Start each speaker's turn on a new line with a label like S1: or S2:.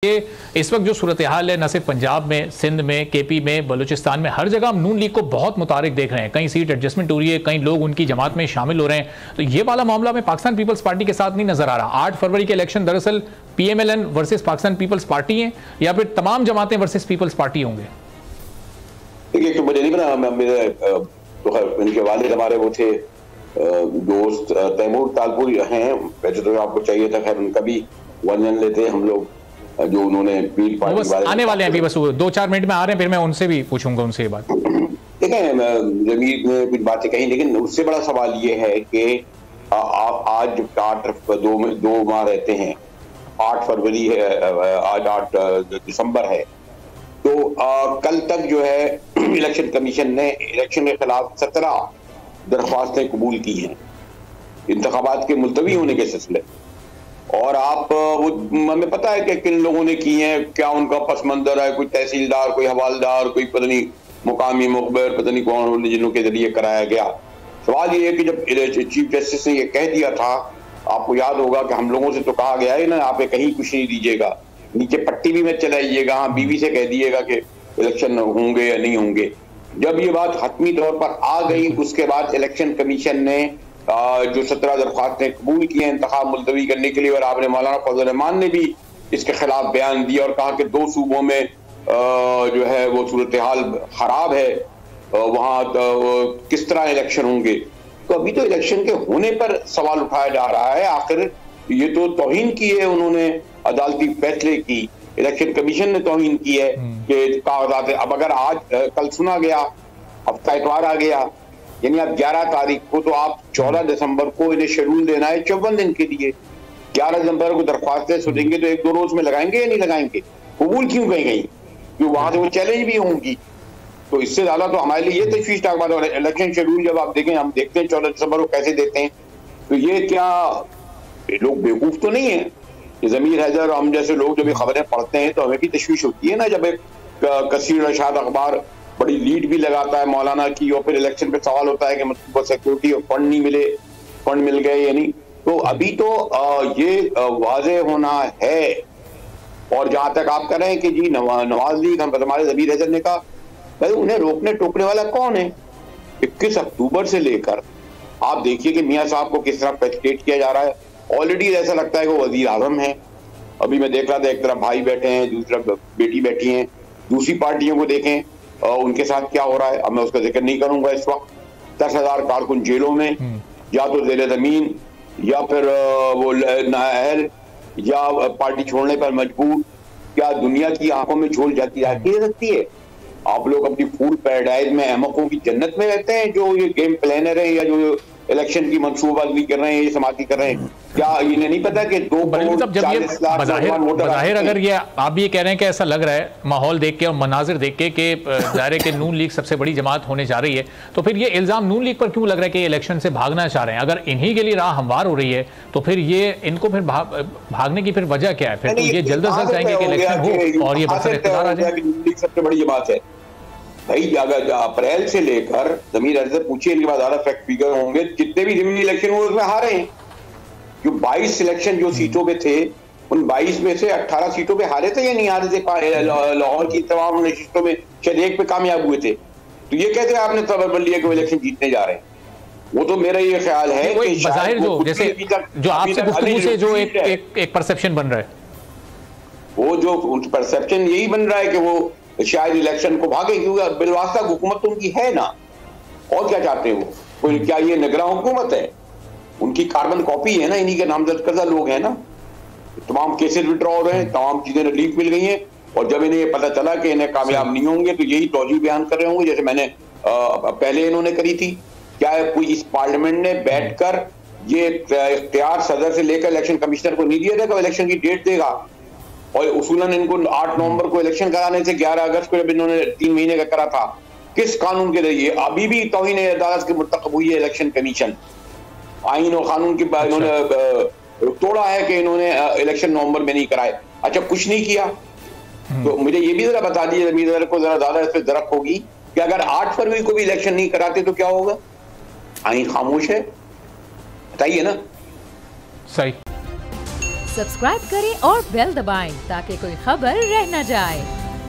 S1: ये इस वक्त जो सूरत हाल है न सिर्फ पंजाब में, सिंध में, केपी में, बलूचिस्तान में, हर जगह हम नून लीग को बहुत मुतारिक देख रहे हैं। कहीं सीट एडजस्टमेंट हो रही है, कई लोग उनकी जमात में शामिल हो रहे हैं। तो ये वाला मामला में पाकिस्तान पीपल्स पार्टी के साथ नहीं नजर आ रहा। 8 फरवरी के इलेक्शन दरअसल PMLN versus Pakistan Peoples Party है या फिर तमाम जमातें वर्सेस पीपल्स पार्टी होंगे?
S2: देखिए, मुझे नहीं पता। मेरे तो इनके वालिद हमारे वो थे दोस्त तैमूर तालपुर हैं। वैसे तो आपको चाहिए था, खैर उनका भी वर्णन लेते हम लोग, जो उन्होंने पीर पार्टी
S1: बस आने वाले हैं अभी, बस 2-4 मिनट में आ रहे हैं, फिर मैं उनसे भी पूछूंगा उनसे ये बात।
S2: देखें, जमीर ने कुछ बातें कही, लेकिन उससे बड़ा सवाल ये है कि आज 2 माह रहते हैं, 8 फरवरी है, आज 8 दिसंबर है। तो कल तक जो है इलेक्शन कमीशन ने इलेक्शन के खिलाफ 17 दरख्वास्तें कबूल की हैं इंतखाबात के मुलतवी होने के सिलसिले। और आप वो हमें पता है कि किन लोगों ने की हैं, क्या उनका पस मंजर है, कोई तहसीलदार, कोई हवालदार, कोई पता नहीं मुकामी मुखबिर, पता नहीं कौन, जिनों के जरिए कराया गया। सवाल ये है कि जब चीफ जस्टिस ने ये कह दिया था, आपको याद होगा कि हम लोगों से तो कहा गया है ना, आप कहीं कुछ नहीं दीजिएगा, नीचे पट्टी भी मत चलाइएगा, हाँ बीवी से कह दिएगा कि इलेक्शन होंगे या नहीं होंगे। जब ये बात हतमी तौर पर आ गई, उसके बाद इलेक्शन कमीशन ने जो 17 दरख्वास्तें कबूल की हैं इंतखाब मुलतवी करने के लिए, और आपने मौलाना फजल रहमान ने भी इसके खिलाफ बयान दिया और कहा कि 2 सूबों में जो है वो सूरत हाल खराब है, वहाँ किस तरह इलेक्शन होंगे। तो अभी तो इलेक्शन के होने पर सवाल उठाया जा रहा है। आखिर ये तो तौहीन की है उन्होंने अदालती फैसले की, इलेक्शन कमीशन ने तौहीन की है कि कागजात। अब अगर आज कल सुना गया, हफ्ता इतवार आ गया, यानी अब 11 तारीख को, तो आप 14 दिसंबर को इन्हें शेड्यूल देना है 54 दिन के लिए। 11 दिसंबर को दरख्वास्तें सुनेंगे तो 1-2 रोज में लगाएंगे या नहीं लगाएंगे? कबूल क्यों कहीं गई? क्यों वहां से वो चैलेंज भी होंगी। तो इससे ज्यादा तो हमारे लिए ये तशवीशनाक बात है। इलेक्शन शेड्यूल जब आप देखें, हम देखते हैं 14 दिसंबर को कैसे देते हैं, तो ये क्या लोग बेवकूफ तो नहीं है? जमीर हैदर, हम जैसे लोग जब ये खबरें पढ़ते हैं तो हमें भी तशवीश होती है ना, जब एक कसीर रशाद अखबार बड़ी लीड भी लगाता है मौलाना की, और फिर इलेक्शन पे सवाल होता है कि मतलब सिक्योरिटी और फंड नहीं मिले, फंड मिल गए या नहीं। तो अभी तो ये वाज़ेह होना है। और जहां तक आप कह रहे हैं कि जी नवाज लीग, हम हमारे ज़मीर हैदर ने कहा, भाई उन्हें रोकने टोकने वाला कौन है? 21 अक्टूबर से लेकर आप देखिए कि मियाँ साहब को किस तरह फैसिलिटेट किया जा रहा है। ऑलरेडी ऐसा लगता है कि वो वजीर आजम है। अभी मैं देख रहा था, एक तरफ भाई बैठे हैं, दूसरी तरफ बेटी बैठी हैं। दूसरी पार्टियों को देखें उनके साथ क्या हो रहा है, अब मैं उसका जिक्र नहीं करूंगा इस वक्त। 10,000 कारकुन जेलों में, या तो जेल जमीन, या फिर वो नाअहल, या पार्टी छोड़ने पर मजबूर। क्या दुनिया की आंखों में झोल जाती रह सकती है? आप लोग अपनी फूल पैराडाइज में अहमकों की जन्नत में रहते हैं, जो ये गेम प्लानर है या जो इलेक्शन की मंसूबाबंदी कर रहे हैं, ये समाती कर रहे हैं। क्या इन्हें नहीं पता कि 2
S1: जब ये बज़ाहिर अगर ये आप भी ये कह रहे हैं कि ऐसा लग रहा है माहौल देख के और मनाजिर देख के कि ज़ाहिर के नून लीग सबसे बड़ी जमात होने जा रही है, तो फिर ये इल्ज़ाम नून लीग पर क्यों लग रहा है कि इलेक्शन से भागना चाह रहे हैं? अगर इन्हीं के लिए राह हमवार हो रही है तो फिर ये इनको फिर भागने की फिर वजह क्या है? फिर तो ये जल्द अज जल्द चाहेंगे कि इलेक्शन हो और ये बरसर इख्तियार आ जाए।
S2: सबसे बड़ी बात है भाई, अगर अप्रैल से लेकर ज़मीर हैदर पूछिए, इनके बाद ज़्यादा फैक्ट फिगर होंगे, जितने भी ज़मीनी इलेक्शन हुए उसमें हारे हैं। जो 22 इलेक्शन जो सीटों पे थे, उन 22 में से 18 सीटों पे हारे थे या नहीं हारे थे? लाहौर की तमाम नशिस्तों में शायद 1 पे कामयाब हुए थे। तो ये कैसे आपने खबर बन लिया कि वो इलेक्शन जीतने जा रहे हैं? वो तो मेरा ये ख्याल है कि
S1: बज़ाहिर जो जैसे जो आपसे गुफ्तगू से जो एक परसेप्शन बन रहा है, वो
S2: जो परसेप्शन यही बन रहा है कि वो शायद इलेक्शन को भागे, क्योंकि बिलवास्ता हुकूमत तो उनकी है ना। और क्या चाहते हैं वो? क्या ये निगरां हुकूमत है? उनकी कार्बन कॉपी है ना, इन्हीं के नामजद करदा लोग हैं ना। तमाम केसेस विड्रॉ हो रहे हैं, तमाम चीजें रिलीफ मिल गई हैं, और जब इन्हें पता चला कि इन्हें कामयाब नहीं होंगे तो यही तौजीह बयान कर रहे होंगे, जैसे मैंने पहले इन्होंने करी थी। क्या कोई इस पार्लियामेंट ने बैठकर ये इख्तियार सदर से लेकर इलेक्शन कमिश्नर को नहीं दिया था कि इलेक्शन की डेट देगा? और उसूलन इनको 8 नवंबर को इलेक्शन कराने से 11 अगस्त को जब इन्होंने 3 महीने का करा था, किस कानून के जरिए? अभी भी तौहीन अदालत के मुर्तकब हुई है इलेक्शन कमीशन। आईन और कानून की इन्होंने तोड़ा है कि इन्होंने इलेक्शन नवंबर में नहीं कराए। अच्छा, कुछ नहीं किया तो मुझे ये भी जरा बता दीजिए, जमीर को जरा ज्यादा इस पर दरक होगी कि अगर 8 फरवरी को भी इलेक्शन नहीं कराते तो क्या होगा? आईन खामोश है, बताइए ना।
S1: सही।
S3: सब्सक्राइब करें और बेल दबाएं ताकि कोई खबर रह न जाए।